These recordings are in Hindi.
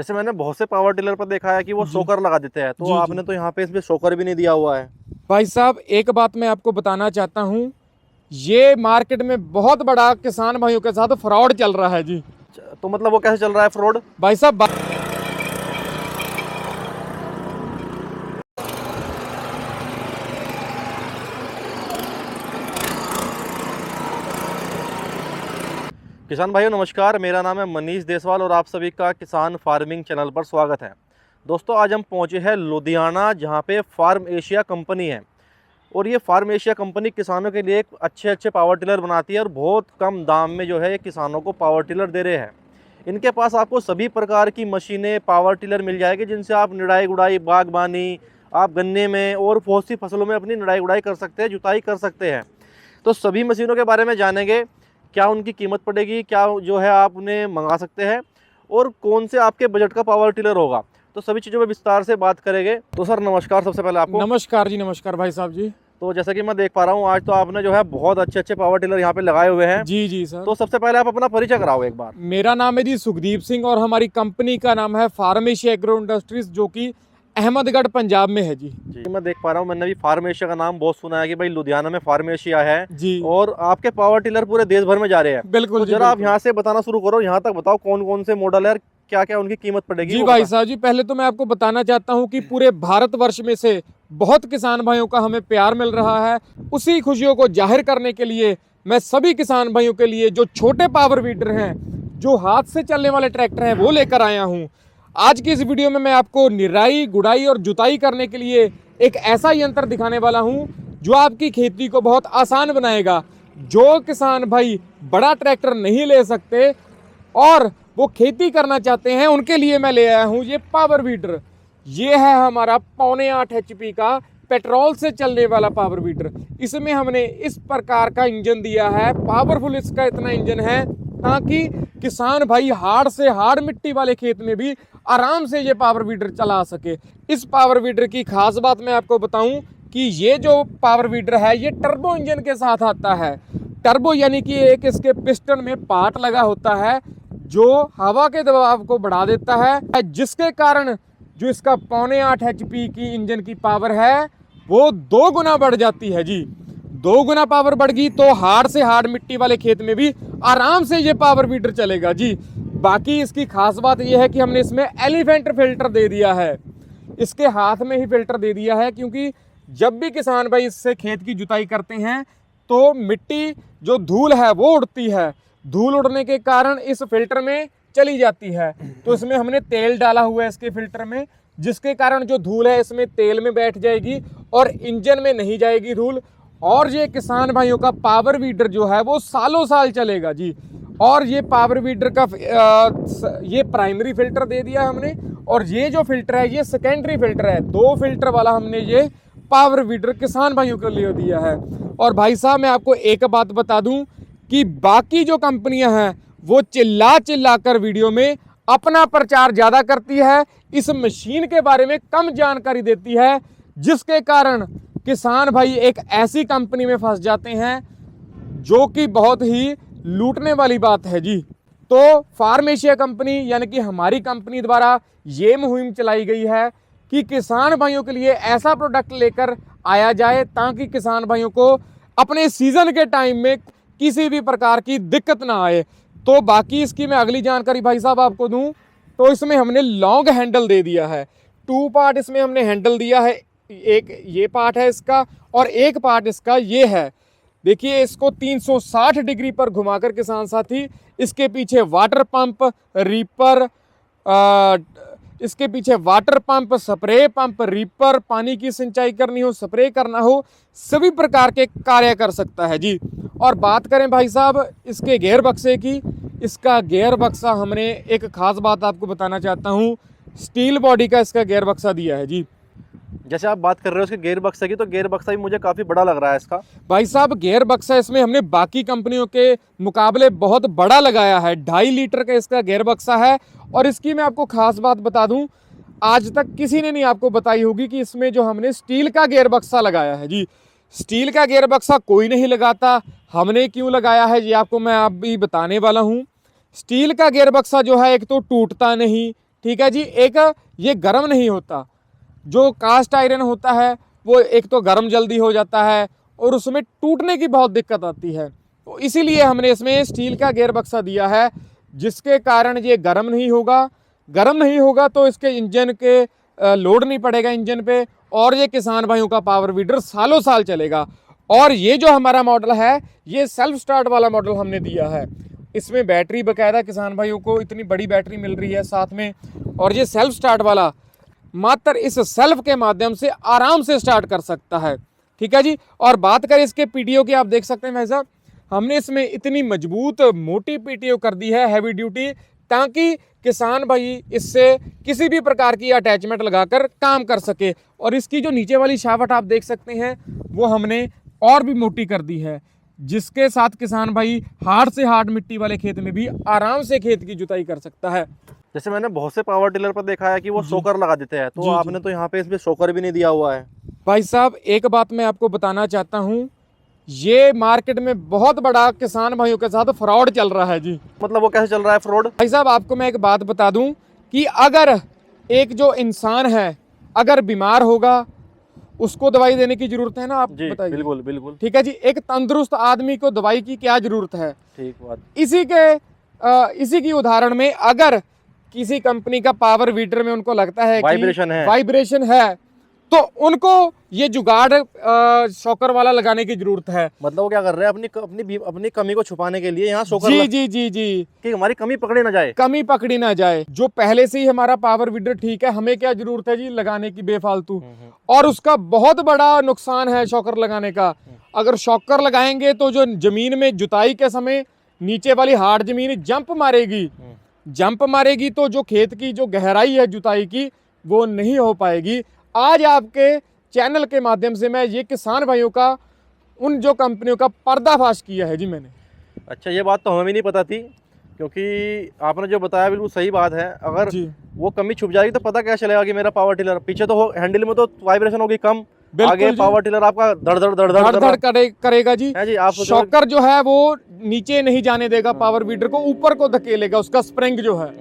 जैसे मैंने बहुत से पावर टिलर पर देखा है कि वो शॉकर लगा देते हैं, तो जी, आपने जी। तो यहाँ पे इसमें शॉकर भी नहीं दिया हुआ है। भाई साहब एक बात मैं आपको बताना चाहता हूँ, ये मार्केट में बहुत बड़ा किसान भाइयों के साथ फ्रॉड चल रहा है जी। तो मतलब वो कैसे चल रहा है फ्रॉड? भाई साहब किसान भाइयों नमस्कार, मेरा नाम है मनीष देसवाल और आप सभी का किसान फार्मिंग चैनल पर स्वागत है। दोस्तों आज हम पहुंचे हैं लुधियाना, जहां पे फार्म एशिया कंपनी है और ये फार्म एशिया कंपनी किसानों के लिए एक अच्छे पावर टिलर बनाती है और बहुत कम दाम में जो है ये किसानों को पावर टिलर दे रहे हैं। इनके पास आपको सभी प्रकार की मशीनें, पावर टिलर मिल जाएगी जिनसे आप निराई गुड़ाई, बागबानी, आप गन्ने में और बहुत सी फसलों में अपनी निराई गुड़ाई कर सकते हैं, जुताई कर सकते हैं। तो सभी मशीनों के बारे में जानेंगे, क्या उनकी कीमत पड़ेगी, क्या जो है आप उन्हें मंगा सकते हैं और कौन से आपके बजट का पावर टिलर होगा, तो सभी चीज़ों में विस्तार से बात करेंगे। तो सर नमस्कार, सबसे पहले आपको। नमस्कार जी, नमस्कार भाई साहब जी। तो जैसा कि मैं देख पा रहा हूँ आज तो आपने जो है बहुत अच्छे पावर टिलर यहाँ पे लगाए हुए हैं। जी जी सर। तो सबसे पहले आप अपना परिचय कराओ एक बार। मेरा नाम है जी सुखदीप सिंह और हमारी कंपनी का नाम है फार्म एशिया एग्रो इंडस्ट्रीज, जो कि अहमदगढ़ पंजाब में है जी। जी मैं देख पा रहा हूँ, मैंने भी फार्म एशिया का नाम बहुत सुना है कि भाई लुधियाना में फार्म एशिया है जी और आपके पावर टिलर पूरे देश भर में जा रहे हैं। बिल्कुल तो जी, जरा आप बिल्कुल। यहाँ से बताना शुरू करो, यहाँ तक बताओ कौन कौन से मॉडल है और क्या क्या उनकी कीमत पड़ेगी। जी वो भाई बताओ। साहब जी, पहले तो मैं आपको बताना चाहता हूं कि पूरे भारतवर्ष में से बहुत किसान भाइयों का हमें प्यार मिल रहा है। उसी खुशियों को जाहिर करने के लिए मैं सभी किसान भाइयों के लिए जो छोटे पावर वीडर हैं, जो हाथ से चलने वाले ट्रैक्टर हैं, वो लेकर आया हूं। आज की इस वीडियो में मैं आपको निराई, गुड़ाई और जुताई करने के लिए एक ऐसा यंत्र दिखाने वाला हूं जो आपकी खेती को बहुत आसान बनाएगा। जो किसान भाई बड़ा ट्रैक्टर नहीं ले सकते और वो खेती करना चाहते हैं, उनके लिए मैं ले आया हूं ये पावर वीडर। ये है हमारा 0.8 HP का पेट्रोल से चलने वाला पावर वीडर। इसमें हमने इस प्रकार का इंजन दिया है, पावरफुल इसका इतना इंजन है ताकि किसान भाई हार्ड से हार्ड मिट्टी वाले खेत में भी आराम से ये पावर वीडर चला सके। इस पावर वीडर की खास बात मैं आपको बताऊं कि ये जो पावर वीडर है ये टर्बो इंजन के साथ आता है। टर्बो यानी कि एक इसके पिस्टन में पार्ट लगा होता है जो हवा के दबाव को बढ़ा देता है, जिसके कारण जो इसका 0.8 HP की इंजन की पावर है वो 2 गुना बढ़ जाती है जी। 2 गुना पावर बढ़ गई तो हार्ड से हार्ड मिट्टी वाले खेत में भी आराम से ये पावर वीडर चलेगा जी। बाकी इसकी खास बात यह है कि हमने इसमें एलिफेंट फिल्टर दे दिया है, इसके हाथ में ही फिल्टर दे दिया है, क्योंकि जब भी किसान भाई इससे खेत की जुताई करते हैं तो मिट्टी जो धूल है वो उड़ती है। धूल उड़ने के कारण इस फिल्टर में चली जाती है, तो इसमें हमने तेल डाला हुआ है इसके फिल्टर में, जिसके कारण जो धूल है इसमें तेल में बैठ जाएगी और इंजन में नहीं जाएगी धूल। और ये किसान भाइयों का पावर वीडर जो है वो सालों साल चलेगा जी। और ये पावर वीडर का ये प्राइमरी फिल्टर दे दिया हमने और ये जो फिल्टर है ये सेकेंडरी फिल्टर है। 2 फिल्टर वाला हमने ये पावर वीडर किसान भाइयों के लिए दिया है। और भाई साहब मैं आपको एक बात बता दूं कि बाकी जो कंपनियां हैं वो चिल्ला कर वीडियो में अपना प्रचार ज़्यादा करती है, इस मशीन के बारे में कम जानकारी देती है, जिसके कारण किसान भाई एक ऐसी कंपनी में फंस जाते हैं जो कि बहुत ही लूटने वाली बात है जी। तो फार्म एशिया कंपनी यानी कि हमारी कंपनी द्वारा ये मुहिम चलाई गई है कि किसान भाइयों के लिए ऐसा प्रोडक्ट लेकर आया जाए ताकि किसान भाइयों को अपने सीजन के टाइम में किसी भी प्रकार की दिक्कत ना आए। तो बाकी इसकी मैं अगली जानकारी भाई साहब आपको दूं तो इसमें हमने लॉन्ग हैंडल दे दिया है। 2 पार्ट इसमें हमने हैंडल दिया है, एक ये पार्ट है इसका और एक पार्ट इसका ये है। देखिए इसको 360 डिग्री पर घुमाकर किसान साथी इसके पीछे वाटर पंप, रीपर, इसके पीछे water pump, spray pump, reaper, पानी की सिंचाई करनी हो, स्प्रे करना हो, सभी प्रकार के कार्य कर सकता है जी। और बात करें भाई साहब इसके गियर बक्से की, इसका गियर बक्सा हमने एक खास बात आपको बताना चाहता हूँ, स्टील बॉडी का इसका गियर बक्सा दिया है जी। जैसे आप बात कर रहे हो उसके गियर बक्सा की, तो गियर बक्सा भी मुझे काफ़ी बड़ा लग रहा है इसका। भाई साहब गियर बक्सा इसमें हमने बाकी कंपनियों के मुकाबले बहुत बड़ा लगाया है। 2.5 लीटर का इसका गियर बक्सा है। और इसकी मैं आपको खास बात बता दूं, आज तक किसी ने नहीं आपको बताई होगी कि इसमें जो हमने स्टील का गियर बक्सा लगाया है जी। स्टील का गियर बक्सा कोई नहीं लगाता, हमने क्यों लगाया है ये आपको मैं अभी बताने वाला हूँ। स्टील का गियर बक्सा जो है एक तो टूटता नहीं, ठीक है जी। एक ये गर्म नहीं होता, जो कास्ट आयरन होता है वो एक तो गर्म जल्दी हो जाता है और उसमें टूटने की बहुत दिक्कत आती है। तो इसीलिए हमने इसमें स्टील का गियर बक्सा दिया है, जिसके कारण ये गर्म नहीं होगा। गर्म नहीं होगा तो इसके इंजन के लोड नहीं पड़ेगा इंजन पे, और ये किसान भाइयों का पावर वीडर सालों साल चलेगा। और ये जो हमारा मॉडल है ये सेल्फ स्टार्ट वाला मॉडल हमने दिया है। इसमें बैटरी बकायदा किसान भाइयों को इतनी बड़ी बैटरी मिल रही है साथ में, और ये सेल्फ स्टार्ट वाला मात्र इस सेल्फ के माध्यम से आराम से स्टार्ट कर सकता है, ठीक है जी। और बात करें इसके पीटीओ की, आप देख सकते हैं भाई साहब, हमने इसमें इतनी मजबूत मोटी पीटीओ कर दी है, हैवी ड्यूटी, ताकि किसान भाई इससे किसी भी प्रकार की अटैचमेंट लगाकर काम कर सके। और इसकी जो नीचे वाली शाफ्ट आप देख सकते हैं वो हमने और भी मोटी कर दी है, जिसके साथ किसान भाई हार्ड से हार्ड मिट्टी वाले खेत में भी आराम से खेत की जुताई कर सकता है। जैसे मैंने बहुत से पावर टिलर पर देखा है कि वो शॉकर लगा देते हैं, तो आपने तो यहाँ पे इसमें शॉकर भी नहीं दिया हुआ है। भाई साहब एक बात मैं आपको बताना चाहता हूँ, ये मार्केट में बहुत बड़ा किसान भाइयों के साथ फ्रॉड चल रहा है जी। मतलब वो कैसे चल रहा है फ्रॉड? भाई साहब आपको मैं एक बात बता दूं कि अगर एक जो इंसान है अगर बीमार होगा, उसको दवाई देने की जरूरत है ना, आप बताइए। बिल्कुल बिल्कुल, ठीक है जी। एक तंदुरुस्त आदमी को दवाई की क्या जरूरत है? ठीक बात। इसी की उदाहरण में अगर किसी कंपनी का पावर वीडर में उनको लगता है कि वाइब्रेशन है तो उनको ये जुगाड़ शॉकर वाला लगाने की जरूरत है। मतलब वो क्या कर रहे हैं, अपनी कमी को छुपाने के लिए यहाँ शॉकर जी कि हमारी कमी पकड़ी ना जाए। जो पहले से ही हमारा पावर वीडर ठीक है, हमें क्या जरूरत है जी लगाने की बेफालतू। और उसका बहुत बड़ा नुकसान है शॉकर लगाने का। अगर शॉकर लगाएंगे तो जो जमीन में जुताई के समय नीचे वाली हार्ड जमीन जंप मारेगी तो जो खेत की जो गहराई है जुताई की वो नहीं हो पाएगी। आज आपके चैनल के माध्यम से मैं ये किसान भाइयों का उन जो कंपनियों का पर्दाफाश किया है जी मैंने। अच्छा, ये बात तो हमें भी नहीं पता थी, क्योंकि आपने जो बताया बिल्कुल सही बात है। अगर वो कमी छुप जाएगी तो पता क्या चलेगा कि मेरा पावर टिलर पीछे तो हैंडल में तो वाइब्रेशन होगी कम, आगे पावर टिलर आपका धड़ करेगा जी। आप शॉकर जो है वो नीचे नहीं जाने देगा, पावर वीडर को ऊपर को धकेलेगा, उसका स्प्रिंग जो है।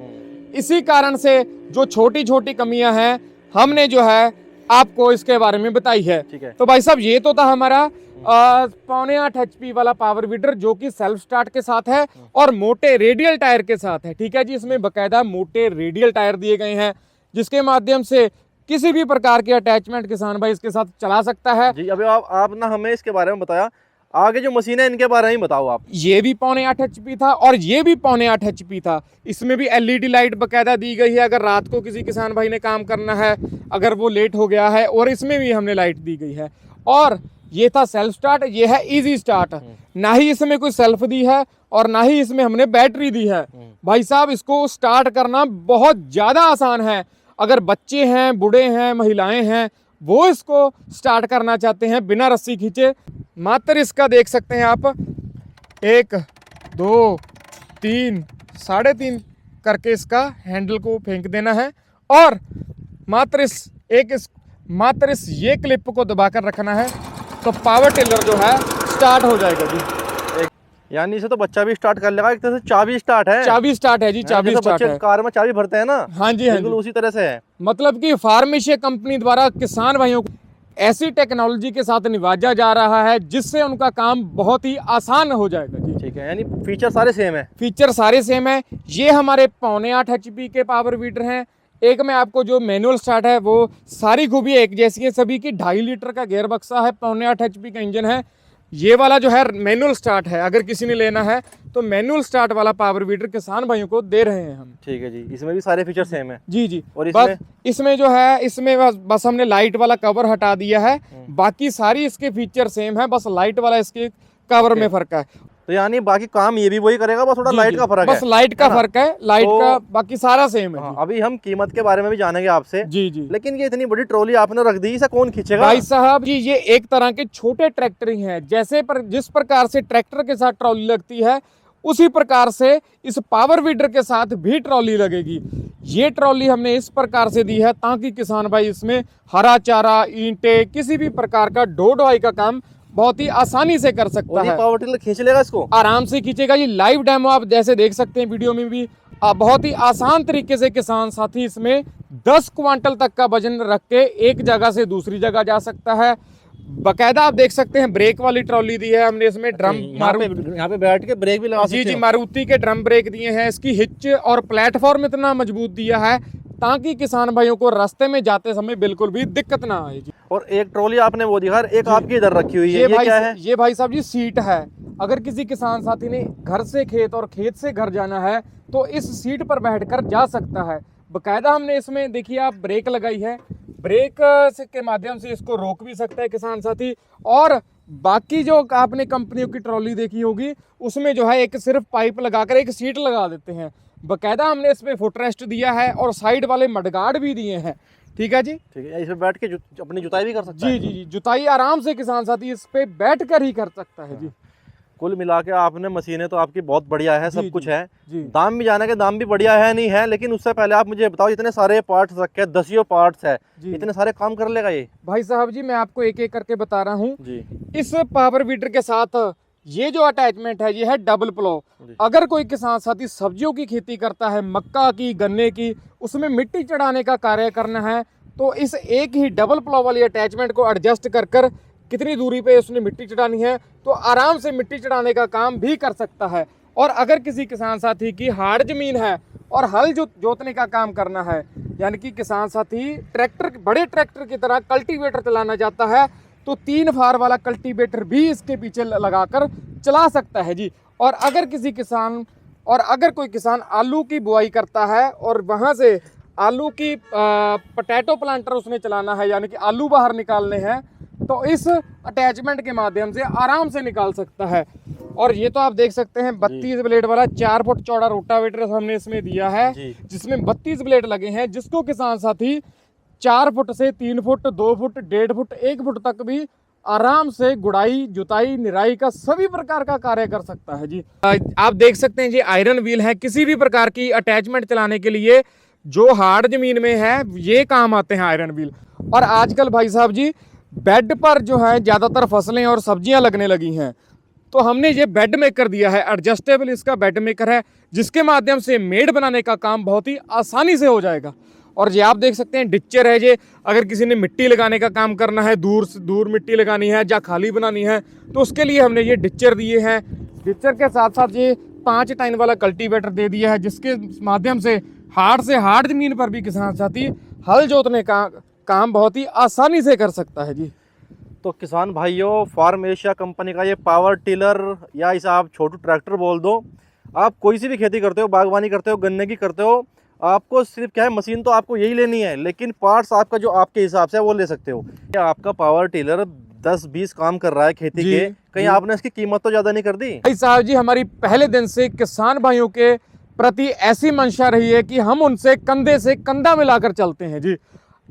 इसी कारण से जो छोटी छोटी कमियां हैं हमने जो है आपको इसके बारे में बताई है। तो भाई साहब ये तो था हमारा 7.5 HP वाला पावर वीडर, जो कि सेल्फ स्टार्ट के साथ है और मोटे रेडियल टायर के साथ है, ठीक है जी। इसमें बकायदा मोटे रेडियल टायर दिए गए हैं, जिसके माध्यम से किसी भी प्रकार की अटैचमेंट किसान भाई इसके साथ चला सकता है जी। अभी आप ना हमें इसके बारे में बताया, आगे जो मशीन है इनके बारे में बताओ आप। ये भी 7.5 HP था और ये भी 7.5 HP था। इसमें भी LED लाइट बकायदा दी गई है, अगर रात को किसी किसान भाई ने काम करना है, अगर वो लेट हो गया है, और इसमें भी हमने लाइट दी गई है। और ये था सेल्फ स्टार्ट, ये है इजी स्टार्ट। ना ही इसमें कोई सेल्फ दी है और ना ही इसमें हमने बैटरी दी है। भाई साहब इसको स्टार्ट करना बहुत ज़्यादा आसान है। अगर बच्चे हैं, बूढ़े हैं, महिलाएं हैं, वो इसको स्टार्ट करना चाहते हैं बिना रस्सी खींचे, मात्र इसका देख सकते हैं आप 1 2 3 3.5 करके इसका हैंडल को फेंक देना है और मात्र इस ये क्लिप को दबाकर रखना है, तो पावर टिलर जो है स्टार्ट हो जाएगा जी। यानी इसे तो बच्चा भी स्टार्ट कर लेगा, एक तरह से चाबी स्टार्ट है जी, चाबी स्टार्ट है। कार में चाबी भरते हैं ना, हाँ जी, बिल्कुल उसी तरह से है। मतलब कि फार्म एशिया कंपनी द्वारा किसान भाइयों को ऐसी टेक्नोलॉजी के साथ निवाजा जा रहा है जिससे उनका काम बहुत ही आसान हो जाएगा जी। ठीक है, यानी फीचर सारे सेम है। ये हमारे 7.5 HP के पावर वीडर हैं। एक में आपको जो मैनुअल स्टार्ट है वो सारी खूबी एक जैसी है सभी की। 2.5 लीटर का गियर बक्सा है, 7.5 HP का इंजन है। ये वाला जो है मैनुअल स्टार्ट है, अगर किसी ने लेना है तो मैनुअल स्टार्ट वाला पावर वीडर किसान भाइयों को दे रहे हैं हम। ठीक है जी, इसमें भी सारे फीचर सेम है जी। और इसमें जो है इसमें बस हमने लाइट वाला कवर हटा दिया है, बाकी सारी इसके फीचर सेम है, बस लाइट वाला इसके कवर में फर्क है। तो यानी बाकी काम ये भी वही करेगा, बस थोड़ा लाइट का फर्क है, बस लाइट का फर्क है, लाइट का बाकी सारा सेम है। अभी हम कीमत के बारे में भी जानेंगे आपसे जी। लेकिन ये इतनी बड़ी ट्रॉली आपने रख दी, इसे कौन खींचेगा? भाई साहब जी ये एक तरह के छोटे ट्रैक्टर ही हैं। जिस प्रकार से ट्रैक्टर के साथ ट्रॉली लगती है उसी प्रकार से इस पावर वीडर के साथ भी ट्रॉली लगेगी। ये ट्रॉली हमने इस प्रकार से दी है ताकि किसान भाई इसमें हरा चारा, ईंटें, किसी भी प्रकार का ढोई का काम बहुत ही आसानी से कर सकता है। पावर टिलर खींच लेगा इसको, आराम से खींचेगा। ये लाइव डेमो आप जैसे देख सकते हैं वीडियो में भी, बहुत ही आसान तरीके से किसान साथी इसमें 10 क्विंटल तक का वजन रख के एक जगह से दूसरी जगह जा सकता है। बकायदा आप देख सकते हैं ब्रेक वाली ट्रॉली दी है हमने इसमें, ड्रम यहाँ पे बैठ के ब्रेक भी लगा सकते जी हो। मारुति के ड्रम ब्रेक दिए हैं। इसकी हिच और प्लेटफॉर्म इतना मजबूत दिया है ताकि किसान भाइयों को रास्ते में जाते समय बिल्कुल भी दिक्कत ना आए जी। और एक ट्रॉली आपने वो दिखा, एक आपकी इधर रखी हुई है, ये भाई क्या है? ये भाई साहब जी सीट है। अगर किसी किसान साथी ने घर से खेत और खेत से घर जाना है तो इस सीट पर बैठकर जा सकता है। बकायदा हमने इसमें देखिए आप ब्रेक लगाई है, ब्रेक के माध्यम से इसको रोक भी सकता है किसान साथी। और बाकी जो आपने कंपनियों की ट्रॉली देखी होगी उसमें जो है एक सिर्फ पाइप लगाकर एक सीट लगा देते हैं। बकायदा हमने इसमें फुट रेस्ट दिया है और साइड वाले मडगार्ड भी दिए हैं। ठीक है जी, ठीक है, इसमें बैठ के अपनी जुताई भी कर सकता है। जी, जुताई आराम से किसान साथी इस पे बैठ कर ही कर सकता है जी। कुल मिला के आपने मशीनें तो आपकी बहुत बढ़िया है, सब कुछ है जी। दाम भी जाने के, दाम भी बढ़िया है नहीं है, लेकिन उससे पहले आप मुझे बताओ, इतने सारे पार्ट्स रखे हैं, 10 पार्ट्स है, इतने सारे काम कर लेगा ये? भाई साहब जी मैं आपको एक एक करके बता रहा हूँ जी। इस पावर वीडर के साथ ये जो अटैचमेंट है ये है डबल प्लो। अगर कोई किसान साथी सब्जियों की खेती करता है, मक्का की, गन्ने की, उसमें मिट्टी चढ़ाने का कार्य करना है तो इस एक ही डबल प्लो वाली अटैचमेंट को एडजस्ट कर कर कितनी दूरी पे उसने मिट्टी चढ़ानी है तो आराम से मिट्टी चढ़ाने का काम भी कर सकता है। और अगर किसी किसान साथी की हार्ड जमीन है और हल जोतने का काम करना है, यानी कि किसान साथी ट्रैक्टर, बड़े ट्रैक्टर की तरह कल्टीवेटर चलाना चाहता है तो 3 फार वाला कल्टीवेटर भी इसके पीछे लगाकर चला सकता है जी। और अगर कोई किसान आलू की बुआई करता है और वहाँ से आलू की पोटैटो प्लांटर उसने चलाना है, यानी कि आलू बाहर निकालने हैं, तो इस अटैचमेंट के माध्यम से आराम से निकाल सकता है। और ये तो आप देख सकते हैं 32 ब्लेड वाला 4 फुट चौड़ा रोटावेटर हमने इसमें दिया है, जिसमें 32 ब्लेड लगे हैं, जिसको किसान साथी 4 फुट से 3 फुट, 2 फुट, 1.5 फुट, 1 फुट तक भी आराम से गुड़ाई, जुताई, निराई का सभी प्रकार का कार्य कर सकता है जी। आप देख सकते हैं जी आयरन व्हील है, किसी भी प्रकार की अटैचमेंट चलाने के लिए जो हार्ड जमीन में है ये काम आते हैं आयरन व्हील। और आजकल भाई साहब जी बेड पर जो है ज़्यादातर फसलें और सब्जियां लगने लगी हैं, तो हमने ये बेड मेकर दिया है, एडजस्टेबल इसका बेड मेकर है, जिसके माध्यम से मेड बनाने का काम बहुत ही आसानी से हो जाएगा। और ये आप देख सकते हैं डिच्चर है, ये अगर किसी ने मिट्टी लगाने का काम करना है, दूर से दूर मिट्टी लगानी है या खाली बनानी है तो उसके लिए हमने ये डिच्चर दिए हैं। डिच्चर के साथ साथ ये 5 टाइन वाला कल्टीवेटर दे दिया है, जिसके माध्यम से हार्ड जमीन पर भी किसान साथी हल जोतने का काम बहुत ही आसानी से कर सकता है जी। तो किसान भाइयों, फार्म एशिया कंपनी का ये पावर टिलर या इसे आप छोटू ट्रैक्टर बोल दो, आप कोई सी भी खेती करते हो, बागवानी करते हो, गन्ने की करते हो, आपको सिर्फ क्या है, मशीन तो आपको यही लेनी है, लेकिन पार्ट्स आपका जो आपके हिसाब से है वो ले सकते हो। आपका पावर टिलर 10-20 काम कर रहा है खेती के, कहीं आपने इसकी कीमत तो ज़्यादा नहीं कर दी? भाई साहब जी हमारी पहले दिन से किसान भाइयों के प्रति ऐसी मंशा रही है कि हम उनसे कंधे से कंधा मिलाकर चलते हैं जी।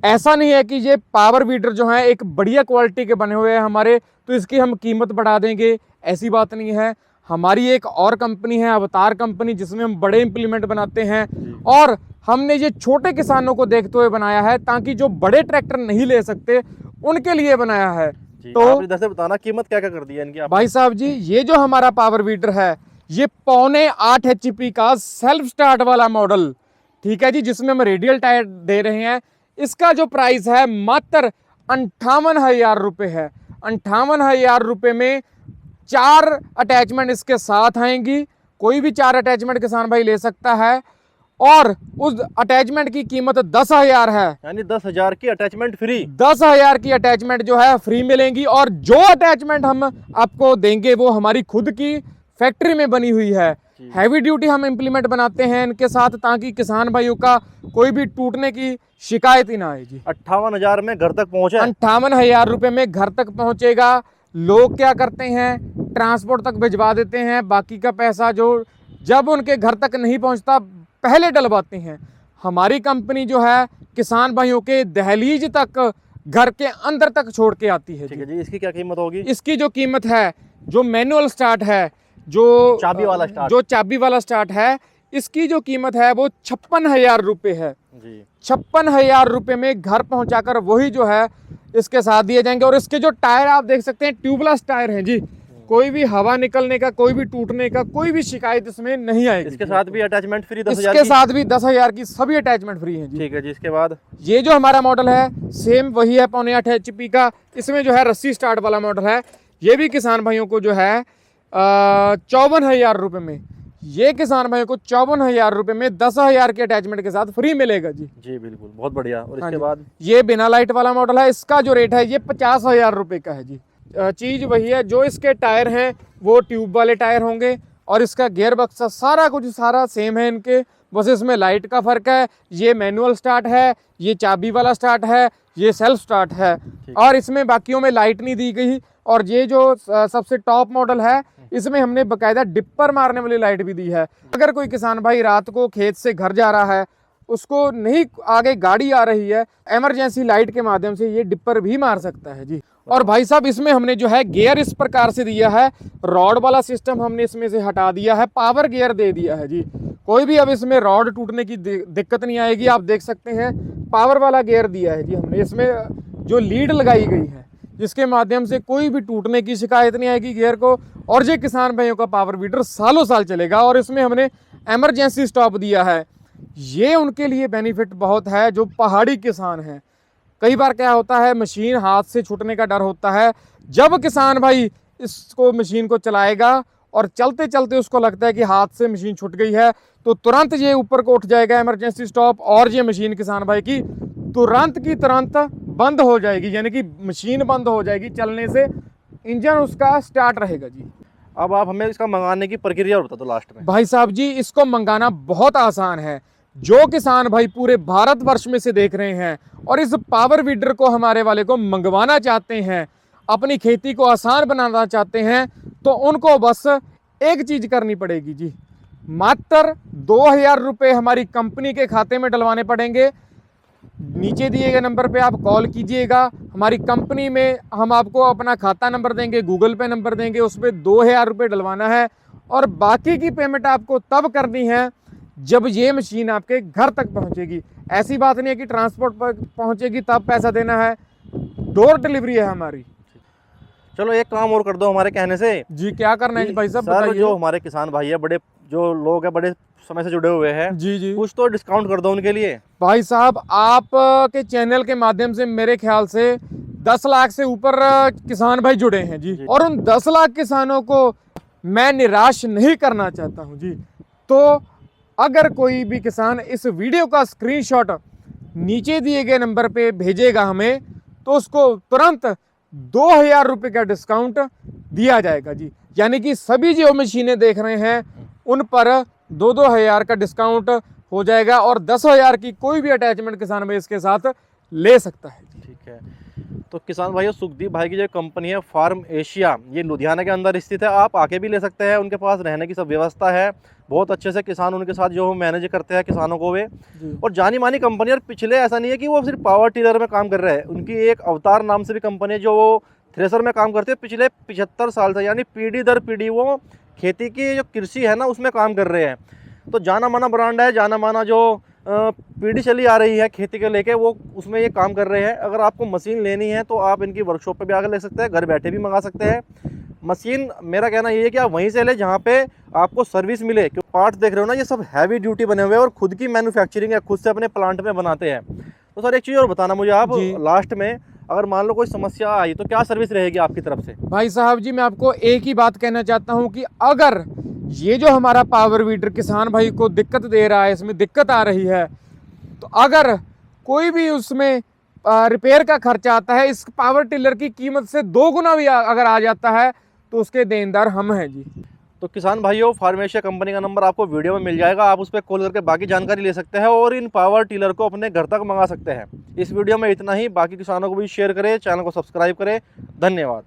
ऐसा नहीं है कि ये पावर वीडर जो है एक बढ़िया क्वालिटी के बने हुए हैं हमारे तो इसकी हम कीमत बढ़ा देंगे, ऐसी बात नहीं है। हमारी एक और कंपनी है अवतार कंपनी, जिसमें हम बड़े इम्प्लीमेंट बनाते हैं और हमने ये छोटे किसानों को देखते हुए बनाया है ताकि जो बड़े ट्रैक्टर नहीं ले सकते उनके लिए बनाया है। तो आप इधर से बताना कीमत क्या क्या कर दी है इनकी भाई साहब जी ये जो हमारा पावर वीडर है ये 7.25 HP का सेल्फ स्टार्ट वाला मॉडल, ठीक है जी, जिसमें हम रेडियल टायर दे रहे हैं। इसका जो प्राइस है मात्र 58,000 रुपये है। 58,000 रुपये में 4 अटैचमेंट इसके साथ आएंगी। कोई भी 4 अटैचमेंट किसान भाई ले सकता है और उस अटैचमेंट की कीमत 10,000 है, यानी 10,000 की अटैचमेंट फ्री। 10,000 की अटैचमेंट जो है फ्री मिलेंगी। और जो अटैचमेंट हम आपको देंगे वो हमारी खुद की फैक्ट्री में बनी हुई है। हैवी ड्यूटी हम इम्प्लीमेंट बनाते हैं इनके साथ ताकि किसान भाइयों का कोई भी टूटने की शिकायत ही ना आए जी। 58,000 में घर तक पहुंचे? 58,000 रुपये में घर तक पहुंचेगा। लोग क्या करते हैं, ट्रांसपोर्ट तक भिजवा देते हैं, बाकी का पैसा जो जब उनके घर तक नहीं पहुंचता पहले डलवाते हैं। हमारी कंपनी जो है किसान भाइयों के दहलीज तक, घर के अंदर तक छोड़ के आती है। ठीक है जी, इसकी क्या कीमत होगी? इसकी जो कीमत है, जो मैनुअल स्टार्ट है, जो चाबी वाला स्टार्ट है, इसकी जो कीमत है वो 56,000 रुपये है जी। 56,000 रुपये में घर पहुंचाकर वही जो है इसके साथ दिए जाएंगे। और इसके जो टायर आप देख सकते हैं ट्यूबलेस टायर हैं जी। कोई भी हवा निकलने का, कोई भी टूटने का, कोई भी शिकायत इसमें नहीं आएगी। इसके साथ भी अटैचमेंट फ्री 10,000 इसके की? साथ भी 10,000 की सभी अटैचमेंट फ्री हैं जी। ठीक है जी। इसके बाद ये जो हमारा मॉडल है सेम वही है, 5.8 HP का। इसमें जो है रस्सी स्टार्ट वाला मॉडल है। ये भी किसान भाइयों को जो है 54,000 रुपये में, ये किसान भाइयों को 54,000 रुपये में 10,000 के अटैचमेंट के साथ फ्री मिलेगा जी। जी बिल्कुल, बहुत बढ़िया। और हाँ इसके जी। बाद ये बिना लाइट वाला मॉडल है। इसका जो रेट है ये 50,000 रुपये का है जी। चीज़ वही है, जो इसके टायर हैं वो ट्यूब वाले टायर होंगे और इसका गियर बक्सा सारा कुछ सारा सेम है इनके, बस इसमें लाइट का फ़र्क है। ये मैनुअल स्टार्ट है, ये चाबी वाला स्टार्ट है, ये सेल्फ स्टार्ट है और इसमें बाकियों में लाइट नहीं दी गई। और ये जो सबसे टॉप मॉडल है इसमें हमने बकायदा डिपर मारने वाली लाइट भी दी है। अगर कोई किसान भाई रात को खेत से घर जा रहा है, उसको नहीं आगे गाड़ी आ रही है, इमरजेंसी लाइट के माध्यम से ये डिपर भी मार सकता है जी। और भाई साहब इसमें हमने जो है गियर इस प्रकार से दिया है, रॉड वाला सिस्टम हमने इसमें से हटा दिया है, पावर गियर दे दिया है जी। कोई भी अब इसमें रॉड टूटने की दिक्कत नहीं आएगी। आप देख सकते हैं पावर वाला गियर दिया है जी हमने। इसमें जो लीड लगाई गई है जिसके माध्यम से कोई भी टूटने की शिकायत नहीं आएगी गियर को। और ये किसान भाइयों का पावर वीडर सालों साल चलेगा। और इसमें हमने इमरजेंसी स्टॉप दिया है। ये उनके लिए बेनिफिट बहुत है जो पहाड़ी किसान हैं। कई बार क्या होता है, मशीन हाथ से छूटने का डर होता है। जब किसान भाई इसको मशीन को चलाएगा और चलते चलते उसको लगता है कि हाथ से मशीन छूट गई है, तो तुरंत ये ऊपर को उठ जाएगा इमरजेंसी स्टॉप और ये मशीन किसान भाई की तुरंत की तुरंत बंद हो जाएगी, यानी कि मशीन बंद हो जाएगी चलने से, इंजन उसका स्टार्ट रहेगा जी। अब आप हमें इसका मंगाने की प्रक्रिया बता दो लास्ट में। भाई साहब जी इसको मंगाना बहुत आसान है। जो किसान भाई पूरे भारतवर्ष में से देख रहे हैं और इस पावर वीडर को हमारे वाले को मंगवाना चाहते हैं, अपनी खेती को आसान बनाना चाहते हैं, तो उनको बस एक चीज करनी पड़ेगी जी। मात्र 2,000 रुपये हमारी कंपनी के खाते में डलवाने पड़ेंगे। नीचे दिए गए नंबर पे आप कॉल कीजिएगा। हमारी कंपनी में हम आपको अपना खाता नंबर देंगे, गूगल पे नंबर देंगे, उस पर 2,000 रुपये डलवाना है और बाकी की पेमेंट आपको तब करनी है जब ये मशीन आपके घर तक पहुंचेगी। ऐसी बात नहीं है कि ट्रांसपोर्ट पर पहुंचेगी तब पैसा देना है, डोर डिलीवरी है हमारी। चलो एक काम और कर दो हमारे कहने से। जी क्या करना है भाई साहब सर, बताइए। जो हमारे किसान भाई है, बड़े जो लोग हैं बड़े समय से जुड़े हुए हैं, जी जी कुछ तो डिस्काउंट कर दो उनके लिए। भाई साहब आप के चैनल के माध्यम से मेरे ख्याल से 10 लाख से ऊपर किसान भाई जुड़े हैं जी। और उन 10 लाख किसानों को मैं निराश नहीं करना चाहता हूं जी। तो अगर कोई भी किसान इस वीडियो का स्क्रीनशॉट नीचे दिए गए नंबर पे भेजेगा हमें, तो उसको तुरंत 2,000 रुपये का डिस्काउंट दिया जाएगा जी। यानी कि सभी जो मशीनें देख रहे हैं उन पर 2,000 का डिस्काउंट हो जाएगा और 10,000 की कोई भी अटैचमेंट किसान भाई इसके साथ ले सकता है। ठीक है। तो किसान भाइयों, सुखदीप भाई की जो कंपनी है फार्म एशिया, ये लुधियाना के अंदर स्थित है। आप आके भी ले सकते हैं, उनके पास रहने की सब व्यवस्था है। बहुत अच्छे से किसान उनके साथ जो मैनेज करते हैं किसानों को वे, और जानी मानी कंपनी। और पिछले ऐसा नहीं है कि वो सिर्फ पावर टिलर में काम कर रहे हैं, उनकी एक अवतार नाम से भी कंपनी है जो वो थ्रेसर में काम करते हैं। पिछले 75 साल से, यानी पीढ़ी दर पीढ़ी वो खेती की जो कृषि है ना उसमें काम कर रहे हैं। तो जाना माना ब्रांड है, जाना माना जो पीढ़ी चली आ रही है खेती के लेके, वो उसमें ये काम कर रहे हैं। अगर आपको मशीन लेनी है तो आप इनकी वर्कशॉप पे भी आकर ले सकते हैं, घर बैठे भी मंगा सकते हैं मशीन। मेरा कहना ये है कि आप वहीं से ले जहाँ पे आपको सर्विस मिले। क्यों पार्ट्स देख रहे हो ना, ये सब हैवी ड्यूटी बने हुए हैं और खुद की मैन्युफैक्चरिंग है, खुद से अपने प्लांट में बनाते हैं। तो सर एक चीज़ और बताना मुझे आप लास्ट में, अगर मान लो कोई समस्या आई तो क्या सर्विस रहेगी आपकी तरफ से? भाई साहब जी मैं आपको एक ही बात कहना चाहता हूँ कि अगर ये जो हमारा पावर वीडर किसान भाई को दिक्कत दे रहा है, इसमें दिक्कत आ रही है, तो अगर कोई भी उसमें रिपेयर का खर्चा आता है, इस पावर टिलर की कीमत से 2 गुना भी अगर आ जाता है, तो उसके देनदार हम हैं जी। तो किसान भाइयों, फार्म एशिया कंपनी का नंबर आपको वीडियो में मिल जाएगा, आप उस पर कॉल करके बाकी जानकारी ले सकते हैं और इन पावर टिलर को अपने घर तक मंगा सकते हैं। इस वीडियो में इतना ही, बाकी किसानों को भी शेयर करें, चैनल को सब्सक्राइब करें। धन्यवाद।